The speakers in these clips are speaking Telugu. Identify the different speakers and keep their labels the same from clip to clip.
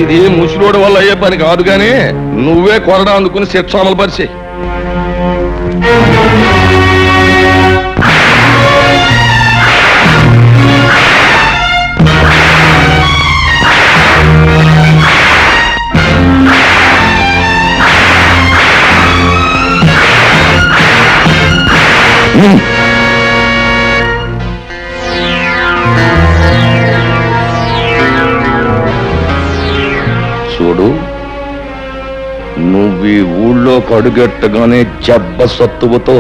Speaker 1: ఇది ముసిలోడు వల్ల అయ్యే పని కాదు గాని నువ్వే కొరడా అందుకుని శిక్ష అమలు పరిచే. చూడు, నువ్వు ఈ ఊళ్ళో కడుగెట్టగానే జబ్బ సత్తువతో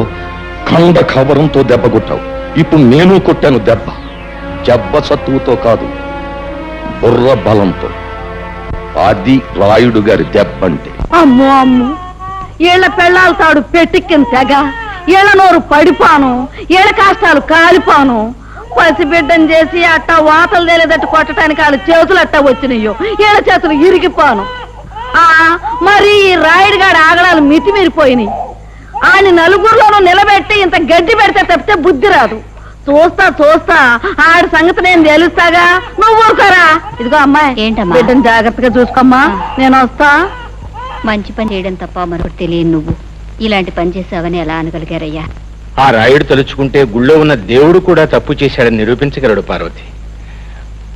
Speaker 1: కండ కవరంతో దెబ్బ కొట్టావు. ఇప్పుడు నేను కొట్టాను దెబ్బ. జబ్బ సత్తువతో కాదు, బుర్ర బలంతో. అది రాయుడు గారి దెబ్బ అంటే.
Speaker 2: అమ్మో అమ్ము, ఏళ్ల పెళ్ళాలు తాడు పెట్టిక్కిన తెగ, ఏళ్ల నోరు పడిపాను, ఏళ్ల కాష్టాలు కాలిపాను. పసిబిడ్డను చేసి అట్ట వాతలు తెలియదట్టు కొట్టడానికి వాళ్ళ చేతులు అట్ట వచ్చినాయో, ఏళ్ల చేతులు ఇరిగిపోను. మరి ఈ రాయుడుగాడి ఆగడాలు మితిమీరిపోయినాయి. ఆయన నలుగురిలోనూ నిలబెట్టి ఇంత గడ్డి పెడితే తప్పితే బుద్ధి రాదు. చూస్తా చూస్తా ఆడి సంగతి నేను తెలుస్తాగా. నువ్వు ఊరుకోరా. ఇదిగో అమ్మాయి, బిడ్డను జాగ్రత్తగా చూసుకోమ్మా. నేను వస్తా.
Speaker 3: మంచి పని చేయడం తప్ప మరొకటి తెలియదు. నువ్వు ఇలాంటి పని చేసావని ఎలా అనగలిగారయ్యా?
Speaker 4: ఆ రాయుడు తలుచుకుంటే గుళ్ళో ఉన్న దేవుడు కూడా తప్పు చేశాడని నిరూపించగలడు పార్వతి.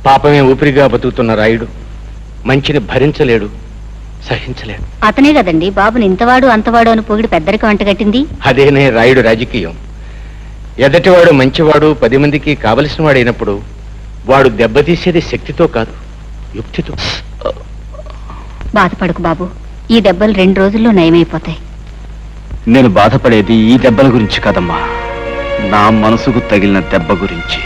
Speaker 4: పాపమే ఊపిరిగా బతుకుతున్న రాయుడు మంచిని భరించలేడు, సహించలేడు.
Speaker 3: అతనే కదండి బాబుని ఇంతవాడు అంతవాడు అని పొగిడి పెద్దరికం అంటగట్టింది.
Speaker 4: అదేనే రాయుడు రాజకీయం. ఎదటివాడు మంచివాడు, 10 మందికి కావలసిన వాడైనప్పుడు వాడు దెబ్బతీసేది శక్తితో కాదు, యుక్తితో.
Speaker 3: బాధపడకు బాబు, ఈ దెబ్బలు 2 రోజుల్లో నయమైపోతాయి.
Speaker 5: నేను బాధపడేది ఈ దెబ్బల గురించి కాదమ్మా, నా మనసుకు తగిలిన దెబ్బ గురించి.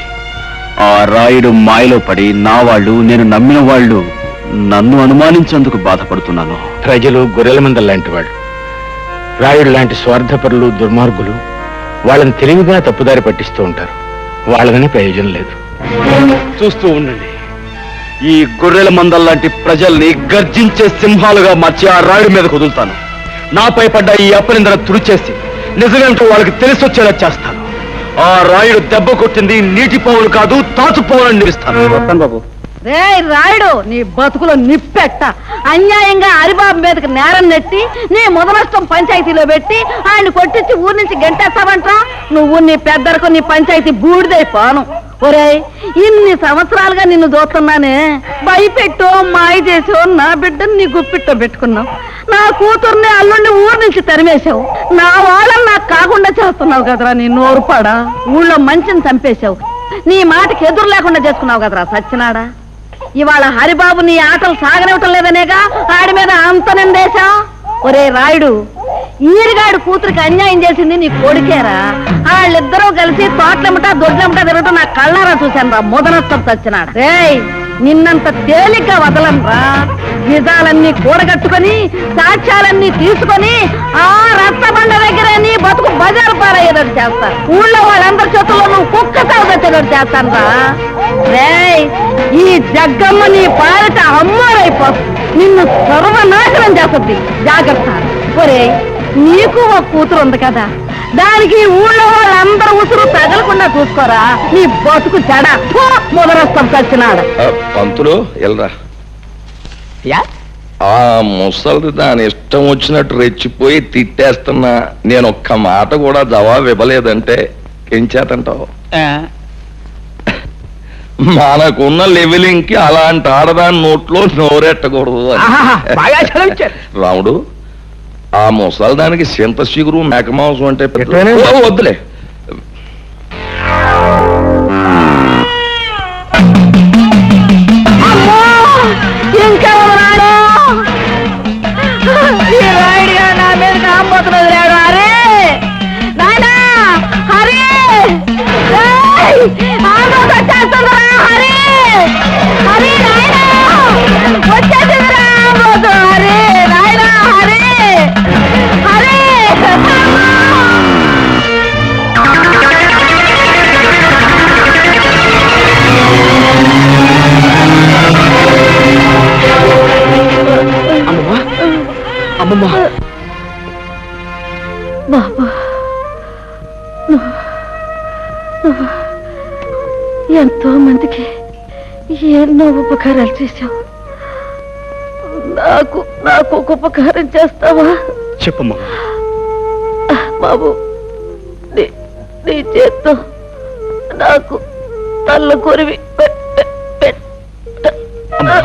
Speaker 5: ఆ రాయుడు మాయలో పడి నా వాళ్ళు, నేను నమ్మిన వాళ్ళు నన్ను అనుమానించేందుకు బాధపడుతున్నాను.
Speaker 4: ప్రజలు గొర్రెల మందల లాంటి వాడు. రాయుడు లాంటి స్వార్థపరులు, దుర్మార్గులు వాళ్ళని తెలివిగా తప్పుదారి పట్టిస్తూ ఉంటారు. వాళ్ళని ప్రయోజనం లేదు.
Speaker 5: చూస్తూ ఉండండి, ఈ గొర్రెల మందల్లాంటి ప్రజల్ని గర్జించే సింహాలుగా మార్చి ఆ రాయుడి మీద కుదులుతాను. నాపై పడ్డ ఈ అపనిందన తుడిచేసి నిజమేంటో వాళ్ళకి తెలిసొచ్చేలా చేస్తాను. ఆ రాయుడు దెబ్బ కొట్టింది నీటి పావులు కాదు, తాచు పావులని నిలుస్తాను. బాబు,
Speaker 2: రే రాయుడు, నీ బతుకులో నిప్పెట్ట. అన్యాయంగా హరిబాబు మీదకి నేరం నెట్టి నీ ముదనష్టం పంచాయతీలో పెట్టి ఆయన కొట్టించి ఊరి నుంచి గంటేస్తావంటా. నువ్వు నీ పెద్దరకు నీ పంచాయతీ బూడిదైపోను. ఒరే, ఇన్ని సంవత్సరాలుగా నిన్ను చూస్తున్నానే, భయపెట్టో మాయ చేసో నా బిడ్డను నీ గుప్పిట్టో పెట్టుకున్నావు. నా కూతుర్ని అల్లుండి ఊరి నుంచి తరిమేశావు. నా వాళ్ళని నాకు కాకుండా చేస్తున్నావు కదరా నీ నోరుపాడా. ఊళ్ళో మంచిని చంపేశావు. నీ మాటకి ఎదురు లేకుండా చేసుకున్నావు కదరా సచ్చినాడా. ఇవాళ హరిబాబు నీ ఆటలు సాగనివ్వటం లేదనేగా ఆడి మీద అంత నిందేశా. ఒరే రాయుడు, ఈరిగాడు కూతురికి అన్యాయం చేసింది నీ కొడుకేరా. వాళ్ళిద్దరూ కలిసి తోటలెమ్మటా దొడ్లెమ్మటా తిరగటం నా కళ్ళారా చూశాను రా ముదనష్టం చచ్చినాడు. రేయ్, నిన్నంత తేలిగ్గా వదలంరా. నిజాలన్నీ కూడగట్టుకొని సాక్ష్యాలన్నీ తీసుకొని ఆ రచ్చబండ దగ్గరే నీ బతుకు బజారు పారయ్యేటట్టు చేస్తాను. ఊళ్ళో వాళ్ళందరి చేతుల్లో నువ్వు కుక్క సాగుదచ్చేటట్టు చేస్తాను రా. రేయ్, ఈ జగ్గమ్మ నీ పాలిట అమ్మోరైపోతుంది. నిన్ను సర్వనాశనం చేస్తుంది. జాగ్రత్త. ఒరే, నీకు ఒక కూతురు ఉంది కదా, దానికి ఊళ్ళో వాళ్ళందరూ ఉసురు తగలకుండా చూసుకోరా. నీ బతుకు జడ మొదలొస్తాం చచ్చినాడు.
Speaker 1: పంతులు ఎల్రా. ఆ ముసలి దాని ఇష్టం వచ్చినట్టు రెచ్చిపోయి తిట్టేస్తున్నా. నేను ఒక్క మాట కూడా జవాబు ఇవ్వలేదంటే ఏం చేతంటావు? మనకున్న లెవెలింగ్ కి అలాంటి ఆడదాని నోట్లో నోరెట్టకూడదు అని. రాముడు, ఆ ముసలి దానికి చింత చిగురు మేకమాంసం అంటే వద్దులే.
Speaker 2: ఇంకెవరు నా మీద కాంపోతులు వదిలాడు. అరే నాయనా, హరి వచ్చేస్తుందిరా. హరి హరి నాయనా, వచ్చేసిందిరా. హరి నాయనా, హరి హరి.
Speaker 5: అమ్మమ్మ,
Speaker 2: బాబా, ఎంతో మందికి ఎన్నో ఉపకారాలు చేశావు. నాకు నాకు ఒక ఉపకారం చేస్తావా?
Speaker 5: చెప్పమ్మా.
Speaker 2: బాబు, నీ చేత్తో నాకు తల్ల కొరివి